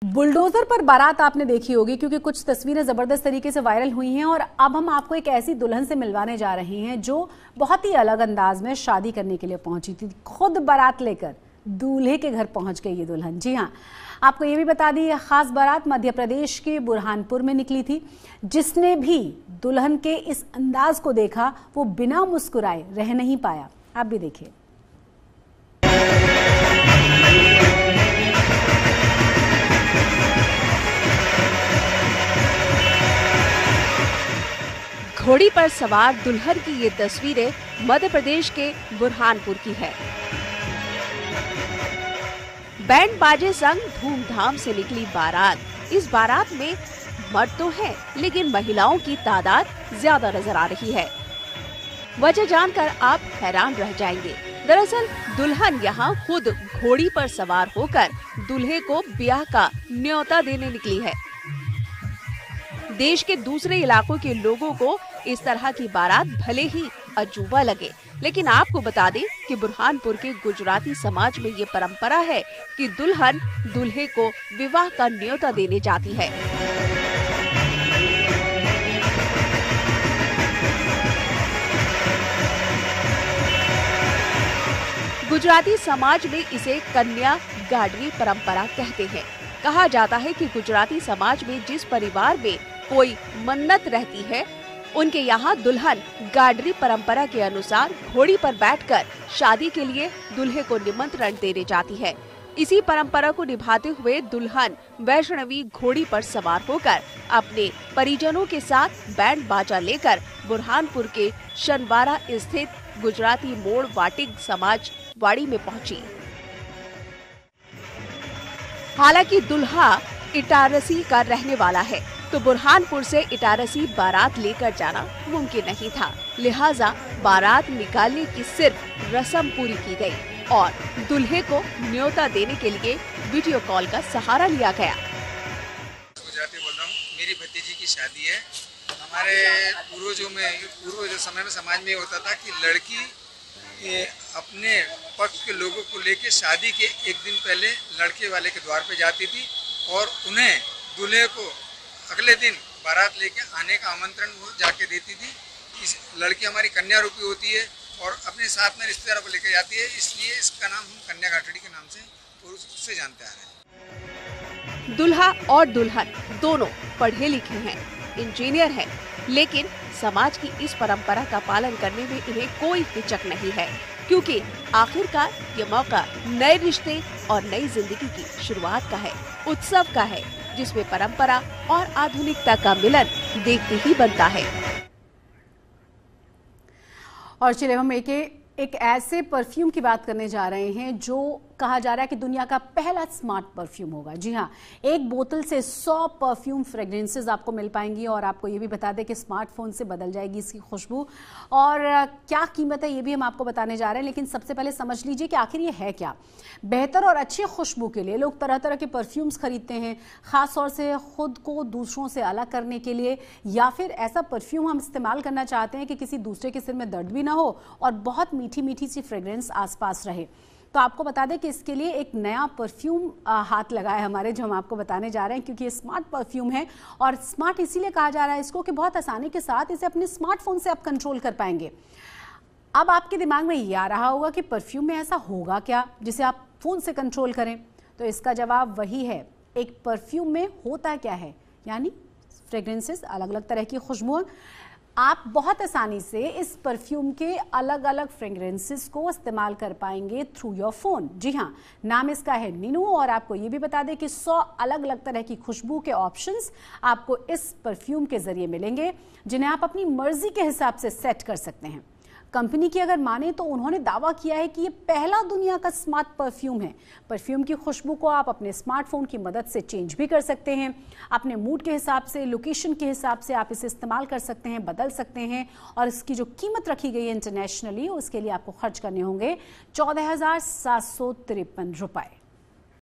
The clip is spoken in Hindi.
बुलडोजर पर बारात आपने देखी होगी क्योंकि कुछ तस्वीरें जबरदस्त तरीके से वायरल हुई हैं और अब हम आपको एक ऐसी दुल्हन से मिलवाने जा रहे हैं जो बहुत ही अलग अंदाज में शादी करने के लिए पहुंची थी। खुद बारात लेकर दूल्हे के घर पहुंच गई ये दुल्हन। जी हाँ, आपको ये भी बता दी, यह खास बारात मध्य प्रदेश के बुरहानपुर में निकली थी। जिसने भी दुल्हन के इस अंदाज को देखा वो बिना मुस्कुराए रह नहीं पाया। आप भी देखिए। घोड़ी पर सवार दुल्हन की ये तस्वीरें मध्य प्रदेश के बुरहानपुर की है। बैंड बाजे संग धूमधाम से निकली बारात। इस बारात में मर्द तो हैं, लेकिन महिलाओं की तादाद ज्यादा नजर आ रही है। वजह जानकर आप हैरान रह जाएंगे। दरअसल दुल्हन यहाँ खुद घोड़ी पर सवार होकर दूल्हे को ब्याह का न्योता देने निकली है। देश के दूसरे इलाकों के लोगों को इस तरह की बारात भले ही अजूबा लगे, लेकिन आपको बता दें कि बुरहानपुर के गुजराती समाज में ये परंपरा है कि दुल्हन दूल्हे को विवाह का न्योता देने जाती है। गुजराती समाज में इसे कन्या गाडरी परंपरा कहते हैं। कहा जाता है कि गुजराती समाज में जिस परिवार में कोई मन्नत रहती है, उनके यहाँ दुल्हन गाडरी परंपरा के अनुसार घोड़ी पर बैठकर शादी के लिए दूल्हे को निमंत्रण देने जाती है। इसी परंपरा को निभाते हुए दुल्हन वैष्णवी घोड़ी पर सवार होकर अपने परिजनों के साथ बैंड बाजा लेकर बुरहानपुर के शनवारा स्थित गुजराती मोड़ वाटिक समाज वाड़ी में पहुंची। हालांकि दूल्हा इटारसी का रहने वाला है, तो बुरहानपुर से इटारसी बारात लेकर जाना मुमकिन नहीं था। लिहाजा बारात निकालने की सिर्फ रस्म पूरी की गई और दूल्हे को न्योता देने के लिए वीडियो कॉल का सहारा लिया गया। गुजराती बोल रहा हूँ। मेरी भतीजी की शादी है। हमारे पूर्व समय में समाज में होता था कि लड़की अपने पक्ष के लोगों को लेके शादी के एक दिन पहले लड़के वाले के द्वार पे जाती थी और उन्हें दूल्हे को अगले दिन बारात लेके आने का आमंत्रण वो जाके देती थी। इस लड़की हमारी कन्या रूपी होती है और अपने साथ में रिश्तेदारों को लेकर जाती है, इसलिए इसका नाम हम कन्या गाठड़ी के नाम से पुरुष से जानते आ रहे हैं। दूल्हा और दुल्हन दोनों पढ़े लिखे हैं, इंजीनियर हैं, लेकिन समाज की इस परंपरा का पालन करने में इन्हें कोई हिचक नहीं है, क्योंकि आखिरकार ये मौका नए रिश्ते और नई जिंदगी की शुरुआत का है, उत्सव का है, जिसमें परंपरा और आधुनिकता का मिलन देखते ही बनता है। और चलिए हम एक ऐसे परफ्यूम की बात करने जा रहे हैं जो कहा जा रहा है कि दुनिया का पहला स्मार्ट परफ्यूम होगा। जी हाँ, एक बोतल से 100 परफ्यूम फ्रेग्रेंसेस आपको मिल पाएंगी और आपको ये भी बता दें कि स्मार्टफोन से बदल जाएगी इसकी खुशबू। और क्या कीमत है ये भी हम आपको बताने जा रहे हैं, लेकिन सबसे पहले समझ लीजिए कि आखिर ये है क्या। बेहतर और अच्छी खुशबू के लिए लोग तरह तरह के परफ्यूम्स खरीदते हैं, खास तौर से खुद को दूसरों से अलग करने के लिए, या फिर ऐसा परफ्यूम हम इस्तेमाल करना चाहते हैं कि किसी दूसरे के सिर में दर्द भी ना हो और बहुत मीठी मीठी सी फ्रेग्रेंस आसपास रहे। तो आपको बता दें कि इसके लिए एक नया परफ्यूम हाथ लगा है हमारे, जो हम आपको बताने जा रहे हैं, क्योंकि ये स्मार्ट परफ्यूम है। और स्मार्ट इसीलिए कहा जा रहा है इसको कि बहुत आसानी के साथ इसे अपने स्मार्टफोन से आप कंट्रोल कर पाएंगे। अब आपके दिमाग में ये आ रहा होगा कि परफ्यूम में ऐसा होगा क्या जिसे आप फोन से कंट्रोल करें, तो इसका जवाब वही है। एक परफ्यूम में होता क्या है, यानी फ्रेग्रेंसेस, अलग अलग तरह की खुशबुएं। आप बहुत आसानी से इस परफ्यूम के अलग अलग फ्रेग्रेंसेस को इस्तेमाल कर पाएंगे थ्रू योर फोन। जी हाँ, नाम इसका है नीनू। और आपको ये भी बता दें कि 100 अलग अलग तरह की खुशबू के ऑप्शंस आपको इस परफ्यूम के जरिए मिलेंगे, जिन्हें आप अपनी मर्जी के हिसाब से सेट कर सकते हैं। कंपनी की अगर माने तो उन्होंने दावा किया है कि ये पहला दुनिया का स्मार्ट परफ्यूम है। परफ्यूम की खुशबू को आप अपने स्मार्टफोन की मदद से चेंज भी कर सकते हैं। अपने मूड के हिसाब से, लोकेशन के हिसाब से आप इसे इस्तेमाल कर सकते हैं, बदल सकते हैं। और इसकी जो कीमत रखी गई है इंटरनेशनली, उसके लिए आपको खर्च करने होंगे 14,753 रुपए।